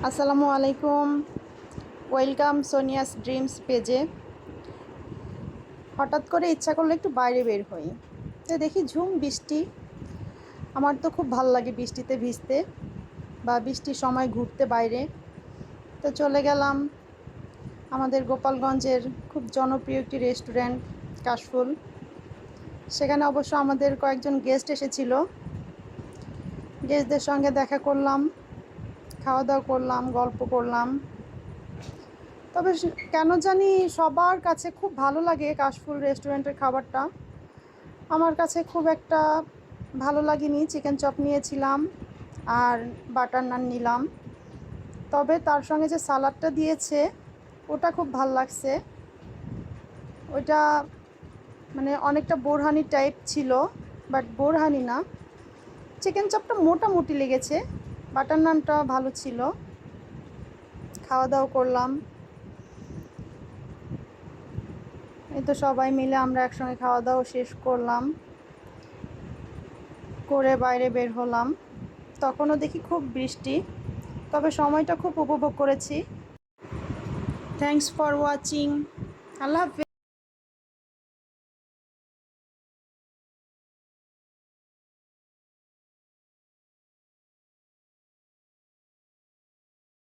আসসালামু আলাইকুম। Welcome Sonia's dreams পেজে। হঠাৎ করে ইচ্ছা করলো একটু বাইরে বের হই, তো দেখি ঝুম বৃষ্টি। আমার তো খুব ভাল লাগে বৃষ্টিতে ভিজতে বা বৃষ্টির সময় ঘুরতে বাইরে। তো চলে গেলাম আমাদের গোপালগঞ্জের খুব জনপ্রিয় একটি রেস্টুরেন্ট, কাশফুল। সেখানে অবশ্য আমাদের কয়েকজন গেস্ট এসেছিল। গেস্টদের সঙ্গে দেখা করলাম, খাওয়া দাওয়া করলাম, গল্প করলাম। তবে কেন জানি সবার কাছে খুব ভালো লাগে কাশফুল রেস্টুরেন্টের খাবারটা। আমার কাছে খুব একটা ভালো লাগেনি। চিকেন চপ নিয়েছিলাম আর বাটার নান নিলাম। তবে তার সঙ্গে যে সালাডটা দিয়েছে ওটা খুব ভালো লাগছে। ওইটা মানে অনেকটা বোরহানি টাইপ ছিল, বাট বোরহানি না। চিকেন চপটা মোটামুটি লেগেছে, বাটার নানটা ভালো ছিল। খাওয়া দাওয়া করলাম। এই তো সবাই মিলে আমরা একসঙ্গে খাওয়া দাওয়া শেষ করলাম, করে বাইরে বের হলাম। তখনও দেখি খুব বৃষ্টি, তবে সময়টা খুব উপভোগ করেছি। Thanks for watching. আল্লাহ হাফেজ।